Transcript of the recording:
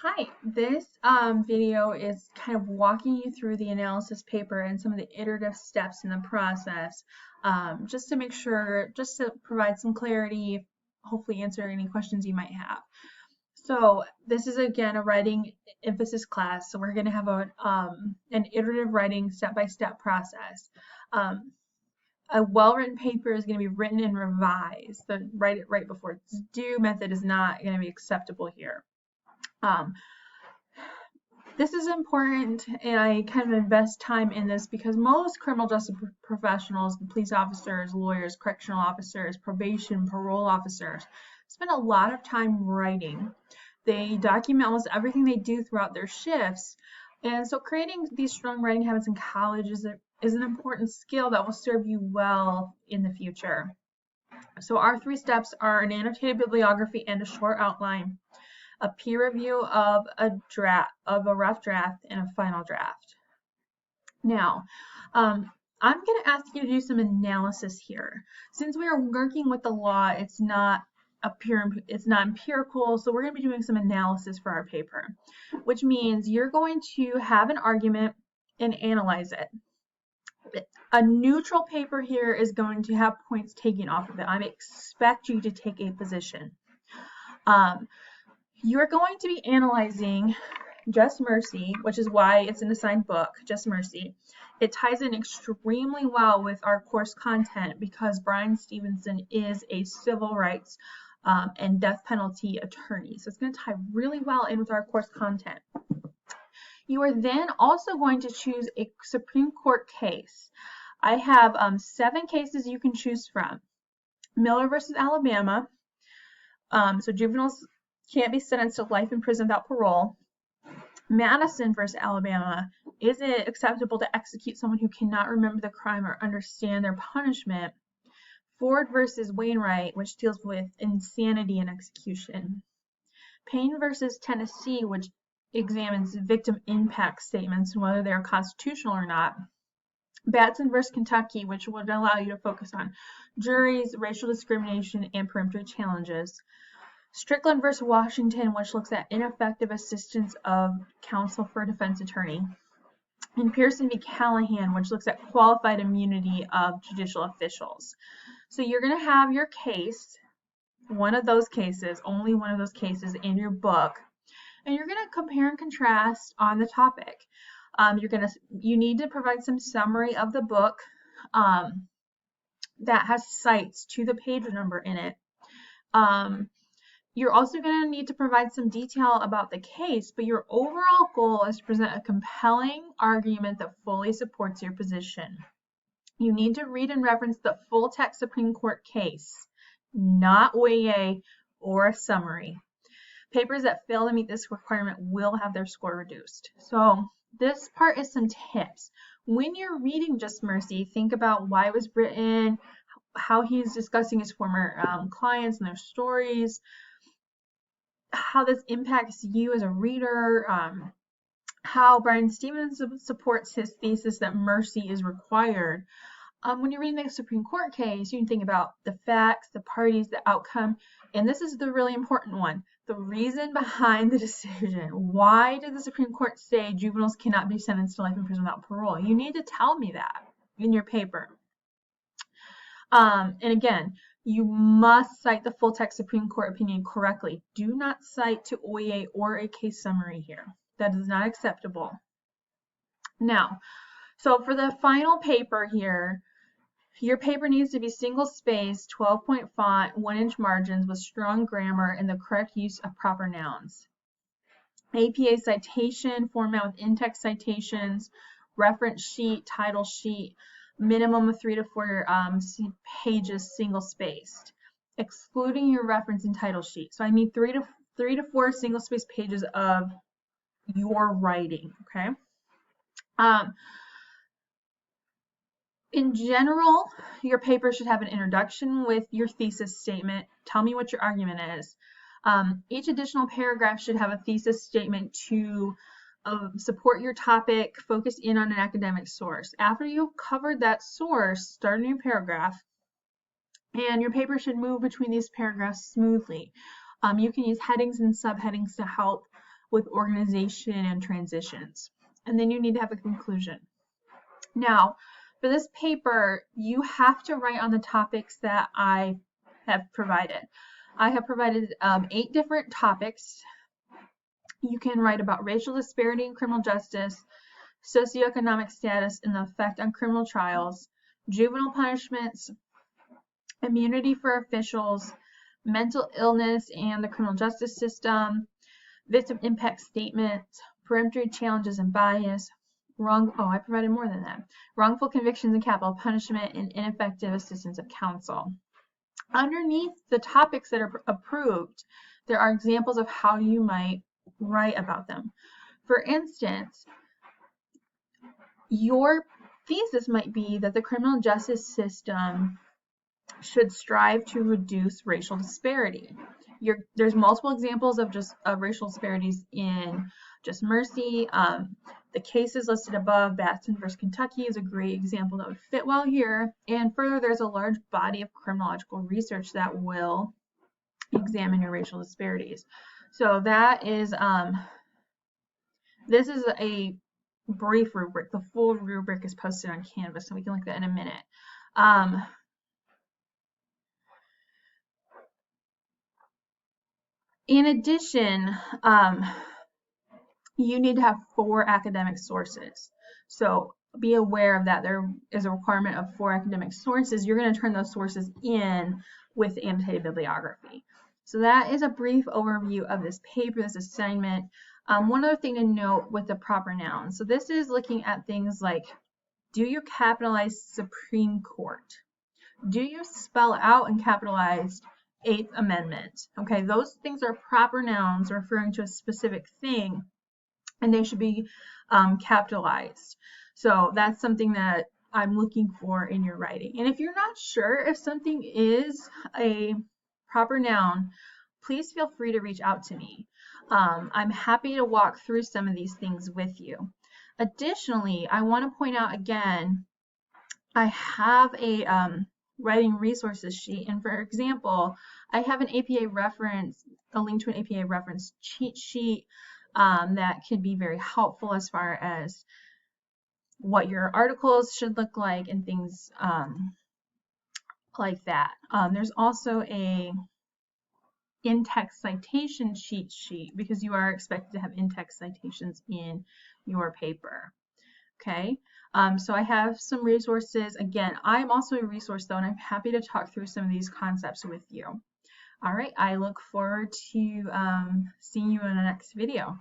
Hi, this video is kind of walking you through the analysis paper and some of the iterative steps in the process, just to make sure, just to provide some clarity, hopefully answer any questions you might have. So this is again a writing emphasis class, so we're going to have an iterative writing step-by-step process. A well-written paper is going to be written and revised. So write it right before it's due method is not going to be acceptable here. This is important, and I kind of invest time in this because most criminal justice professionals, police officers, lawyers, correctional officers, probation, parole officers, spend a lot of time writing. They document almost everything they do throughout their shifts. And so creating these strong writing habits in college is an important skill that will serve you well in the future. So our 3 steps are an annotated bibliography and a short outline, a peer review of a rough draft, and a final draft. Now, I'm going to ask you to do some analysis here. Since we are working with the law, it's not empirical, so we're going to be doing some analysis for our paper, which means you're going to have an argument and analyze it. A neutral paper here is going to have points taken off of it. I expect you to take a position. You're going to be analyzing Just Mercy, which is why it's an assigned book, Just Mercy. It ties in extremely well with our course content because Bryan Stevenson is a civil rights and death penalty attorney. So it's going to tie really well in with our course content. You are then also going to choose a Supreme Court case. I have 7 cases you can choose from. Miller versus Alabama. So juveniles can't be sentenced to life in prison without parole. Madison versus Alabama. Is it acceptable to execute someone who cannot remember the crime or understand their punishment? Ford versus Wainwright, which deals with insanity and execution. Payne versus Tennessee, which examines victim impact statements and whether they're constitutional or not. Batson versus Kentucky, which would allow you to focus on juries, racial discrimination, and peremptory challenges. Strickland versus Washington, which looks at ineffective assistance of counsel for a defense attorney. And Pearson v. Callahan, which looks at qualified immunity of judicial officials. So you're going to have your case, one of those cases, only one of those cases in your book, and you're going to compare and contrast on the topic. You need to provide some summary of the book that has cites to the page number in it. You're also going to need to provide some detail about the case, but your overall goal is to present a compelling argument that fully supports your position. You need to read and reference the full text Supreme Court case, not OIA or a summary. Papers that fail to meet this requirement will have their score reduced. So this part is some tips. When you're reading Just Mercy, think about why it was written, how he's discussing his former clients and their stories, how this impacts you as a reader, how Bryan Stevenson supports his thesis that mercy is required. When you're reading the Supreme Court case, you can think about the facts, the parties, the outcome, and this is the really important one, the reason behind the decision. Why did the Supreme Court say juveniles cannot be sentenced to life in prison without parole? You need to tell me that in your paper. And again, you must cite the full text Supreme Court opinion correctly. Do not cite to OIA or a case summary here. That is not acceptable. Now, so for the final paper here, your paper needs to be single-spaced, 12-point font, 1-inch margins with strong grammar and the correct use of proper nouns. APA citation format with in-text citations, reference sheet, title sheet, minimum of 3 to 4 pages single-spaced, excluding your reference and title sheet. So I need 3 to 4 single-spaced pages of your writing, okay? In general, your paper should have an introduction with your thesis statement. Tell me what your argument is. Each additional paragraph should have a thesis statement to support your topic, focus in on an academic source. After you've covered that source, start a new paragraph, and your paper should move between these paragraphs smoothly. You can use headings and subheadings to help with organization and transitions. And then you need to have a conclusion. Now, for this paper, you have to write on the topics that I have provided. I have provided 8 different topics. You can write about racial disparity in criminal justice, socioeconomic status and the effect on criminal trials, juvenile punishments, immunity for officials, mental illness and the criminal justice system, victim impact statement, peremptory challenges and bias, I provided more than that. Wrongful convictions and capital punishment, and ineffective assistance of counsel. Underneath the topics that are approved, there are examples of how you might write about them. For instance, your thesis might be that the criminal justice system should strive to reduce racial disparity. There's multiple examples of racial disparities in Just Mercy. The cases listed above, Batson versus Kentucky, is a great example that would fit well here. And further, there's a large body of criminological research that will examine your racial disparities. So that is, this is a brief rubric. The full rubric is posted on Canvas, so we can look at that in a minute. In addition, you need to have 4 academic sources. So be aware of that. There is a requirement of 4 academic sources. You're going to turn those sources in with annotated bibliography. So that is a brief overview of this paper, this assignment. One other thing to note with the proper nouns. So this is looking at things like, do you capitalize Supreme Court? Do you spell out and capitalize 8th Amendment? Okay, those things are proper nouns referring to a specific thing, and they should be capitalized. So that's something that I'm looking for in your writing. And if you're not sure if something is a proper noun, please feel free to reach out to me. I'm happy to walk through some of these things with you. Additionally, I want to point out again, I have a writing resources sheet, and for example, I have an APA reference, a link to an APA reference cheat sheet that can be very helpful as far as what your articles should look like and things like that. There's also a in-text citation cheat sheet because you are expected to have in-text citations in your paper. Okay, so I have some resources. Again, I'm also a resource though, and I'm happy to talk through some of these concepts with you. All right, I look forward to seeing you in the next video.